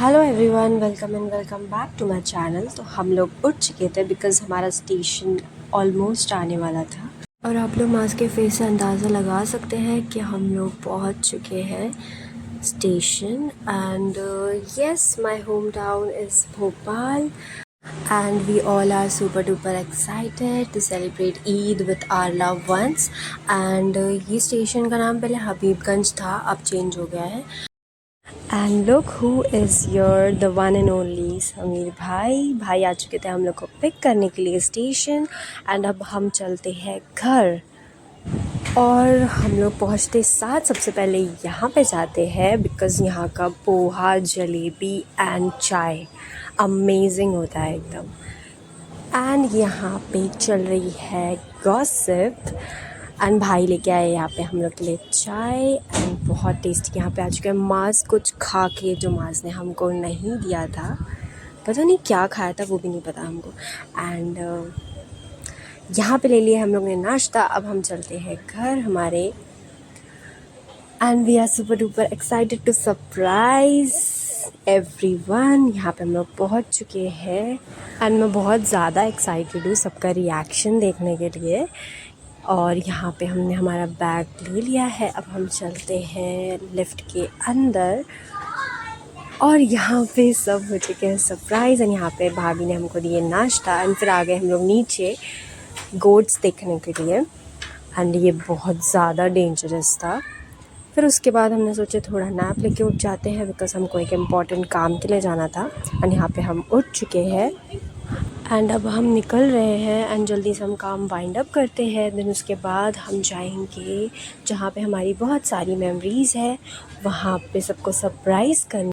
Hello everyone, welcome and welcome back to my channel. तो हम लोग उठ चुके थे बिकॉज़ हमारा स्टेशन ऑलमोस्ट आने वाला था। और आप लोग मास्क के फेस से अंदाज़ा लगा सकते हैं कि हम लोग पहुंच चुके हैं station. And yes, my home town is Bhopal and we all are super duper excited to celebrate Eid with our loved ones। and ये स्टेशन का नाम पहले हबीबगंज था, अब चेंज हो गया है। And look who is your the one and only Sameer भाई आ चुके थे हम लोग को पिक करने के लिए स्टेशन। एंड अब हम चलते हैं घर। और हम लोग पहुंचते साथ सबसे पहले यहाँ पे जाते हैं बिकॉज़ यहाँ का पोहा, जलेबी एंड चाय अमेजिंग होता है एकदम। एंड यहाँ पे चल रही है गॉसिप। एंड भाई लेके आए यहाँ पे हम लोग के लिए चाय एंड बहुत टेस्टी यहाँ पे आ चुके हैं। माज़ कुछ खा के, जो माज़ ने हमको नहीं दिया था, पता नहीं क्या खाया था, वो भी नहीं पता हमको। एंड यहाँ पे ले लिया हम लोग ने नाश्ता। अब हम चलते हैं घर हमारे। And we are super duper excited to surprise everyone. यहाँ पे हम लोग पहुँच चुके हैं एंड मैं बहुत ज़्यादा एक्साइटेड हूँ सबका रिएक्शन देखने के लिए। और यहाँ पे हमने हमारा बैग ले लिया है। अब हम चलते हैं लिफ्ट के अंदर और यहाँ पे सब हो चुके हैं सरप्राइज़। एंड यहाँ पे भाभी ने हमको दिए नाश्ता एंड फिर आ गए हम लोग नीचे गोट्स देखने के लिए। एंड ये बहुत ज़्यादा डेंजरस था। फिर उसके बाद हमने सोचा थोड़ा नैप लेके उठ जाते हैं बिकॉज़ हमको एक इम्पॉर्टेंट काम के लिए जाना था। एंड यहाँ पे हम उठ चुके हैं एंड अब हम निकल रहे हैं एंड जल्दी से हम काम वाइंड अप करते हैं। देन उसके बाद हम जाएंगे जहाँ पे हमारी बहुत सारी मेमोरीज़ है, वहाँ पे सबको सरप्राइज़ करने।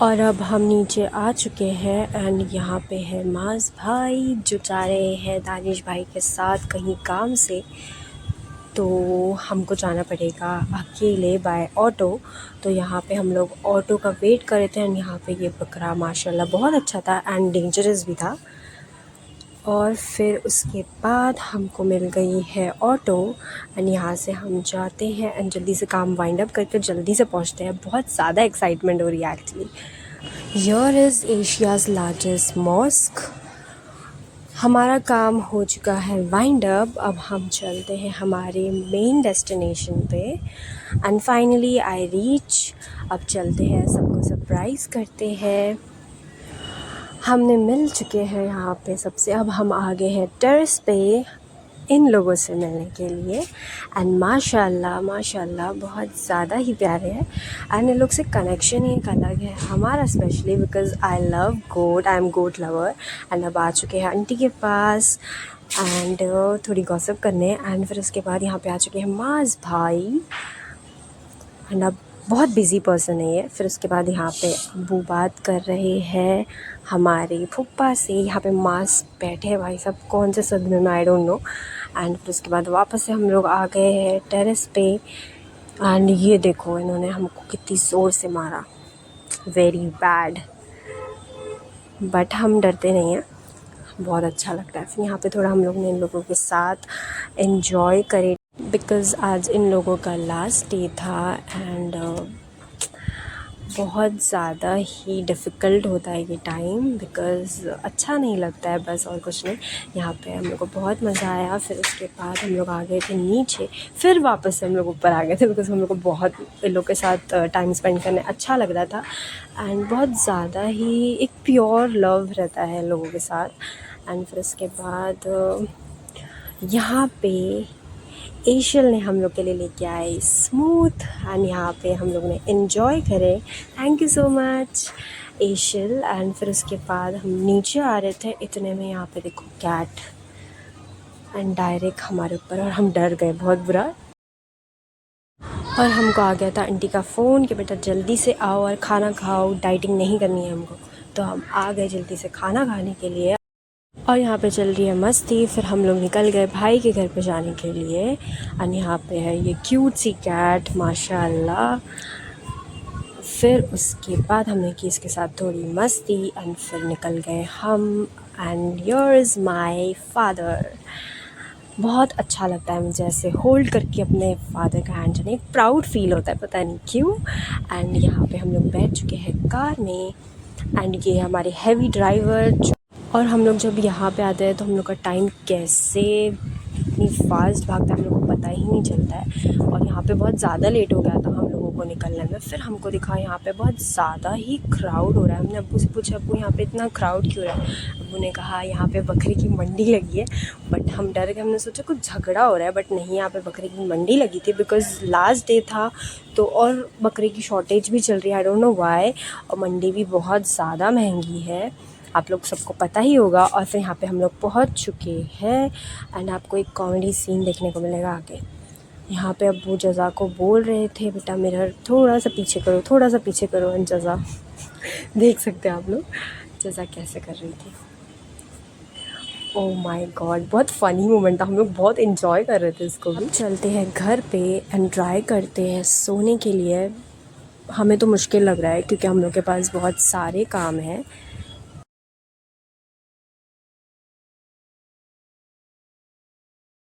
और अब हम नीचे आ चुके हैं एंड यहाँ पे है माज़ भाई जो जा रहे हैं दानिश भाई के साथ कहीं काम से। तो हमको जाना पड़ेगा अकेले बाय ऑटो। तो यहाँ पे हम लोग ऑटो का वेट कर रहे थे एंड यहाँ पे ये बकरा माशाल्लाह बहुत अच्छा था एंड डेंजरस भी था। और फिर उसके बाद हमको मिल गई है ऑटो एंड यहाँ से हम जाते हैं एंड जल्दी से काम वाइंड अप करके जल्दी से पहुँचते हैं। बहुत ज़्यादा एक्साइटमेंट हो रही है actually. Here is Asia's largest mosque. हमारा काम हो चुका है वाइंड अप। अब हम चलते हैं हमारे मेन डेस्टिनेशन पे एंड फाइनली आई रीच। अब चलते हैं, सबको सरप्राइज़ करते हैं। हमने मिल चुके हैं यहाँ पे सबसे। अब हम आ गए हैं टेरेस पे इन लोगों से मिलने के लिए एंड माशाल्लाह माशाल्लाह बहुत ज़्यादा ही प्यारे हैं। एंड इन लोग से कनेक्शन ही एक अलग है हमारा, specially because I love goat, I am goat lover. And अब आ चुके हैं आंटी के पास एंड थोड़ी गॉसिप करने। एंड फिर उसके बाद यहाँ पे आ चुके हैं माज़ भाई एंड अब बहुत बिज़ी पर्सन है ये। फिर उसके बाद यहाँ पे अब्बू बात कर रहे हैं हमारे फुप्पा से। यहाँ पे मास बैठे हैं भाई साहब, कौन से सदमे में, आई डोंट नो। एंड फिर उसके बाद वापस से हम लोग आ गए हैं टेरेस पे एंड ये देखो इन्होंने हमको कितनी ज़ोर से मारा, वेरी बैड। बट हम डरते नहीं हैं, बहुत अच्छा लगता है। फिर यहाँ पे थोड़ा हम लोग ने इन लोगों के साथ एंजॉय करे बिकॉज़ आज इन लोगों का लास्ट डे था एंड बहुत ज़्यादा ही डिफ़िकल्ट होता है ये टाइम बिकॉज़ अच्छा नहीं लगता है, बस और कुछ नहीं। यहाँ पे हम लोग को बहुत मज़ा आया। फिर उसके बाद हम लोग आ गए थे नीचे, फिर वापस से हम लोग ऊपर आ गए थे बिकॉज़ हम लोग को बहुत इन लोग के साथ टाइम स्पेंड करने अच्छा लग रहा था एंड बहुत ज़्यादा ही एक प्योर लव रहता है लोगों के साथ। एंड फिर उसके बाद यहाँ पे एशियल ने हम लोग के लिए लेके आए स्मूथ एंड यहाँ पे हम लोग ने इन्जॉय करे। Thank you so much Asian. And फिर उसके बाद हम नीचे आ रहे थे, इतने में यहाँ पे देखो कैट एंड डायरेक्ट हमारे ऊपर, और हम डर गए बहुत बुरा। और हमको आ गया था आंटी का फ़ोन कि बेटा जल्दी से आओ और खाना खाओ, डाइटिंग नहीं करनी है हमको। तो हम आ गए जल्दी से खाना खाने के लिए और यहाँ पे चल रही है मस्ती। फिर हम लोग निकल गए भाई के घर पे जाने के लिए एंड यहाँ पे है ये क्यूट सी कैट माशाल्लाह। फिर उसके बाद हमने की इसके साथ थोड़ी मस्ती एंड फिर निकल गए हम। And here is my father बहुत अच्छा लगता है मुझे ऐसे होल्ड करके अपने फादर का हैंड, जाने एक प्राउड फील होता है, पता नहीं क्यों। एंड यहाँ पे हम लोग बैठ चुके हैं कार में एंड ये हमारे हैवी ड्राइवर। और हम लोग जब यहाँ पे आते हैं तो हम लोग का टाइम कैसे इतनी फास्ट भागता है हम लोग को पता ही नहीं चलता है। और यहाँ पे बहुत ज़्यादा लेट हो गया था हम लोगों को निकलने में। फिर हमको दिखा यहाँ पे बहुत ज़्यादा ही क्राउड हो रहा है। हमने अब्बू से पूछा, अब्बू यहाँ पे इतना क्राउड क्यों रहा है? अब्बू ने कहा यहाँ पे बकरी की मंडी लगी है। बट हम डर गए, हमने सोचा कुछ झगड़ा हो रहा है, बट नहीं, यहाँ पे बकरी की मंडी लगी थी बिकॉज़ लास्ट डे था तो। और बकरी की शॉर्टेज भी चल रही है, आई डोंट नो व्हाई। और मंडी भी बहुत ज़्यादा महंगी है, आप लोग सबको पता ही होगा। और फिर यहाँ पे हम लोग पहुँच चुके हैं एंड आपको एक कॉमेडी सीन देखने को मिलेगा आगे। यहाँ पे अब्बू जज़ा को बोल रहे थे, बेटा मिरर थोड़ा सा पीछे करो, थोड़ा सा पीछे करो। एंड जज़ा देख सकते हैं आप लोग जज़ा कैसे कर रही थी। ओह माय गॉड, बहुत फ़नी मोमेंट था, हम लोग बहुत इन्जॉय कर रहे थे इसको भी। चलते हैं घर पे एंड ट्राई करते हैं सोने के लिए। हमें तो मुश्किल लग रहा है क्योंकि हम लोग के पास बहुत सारे काम हैं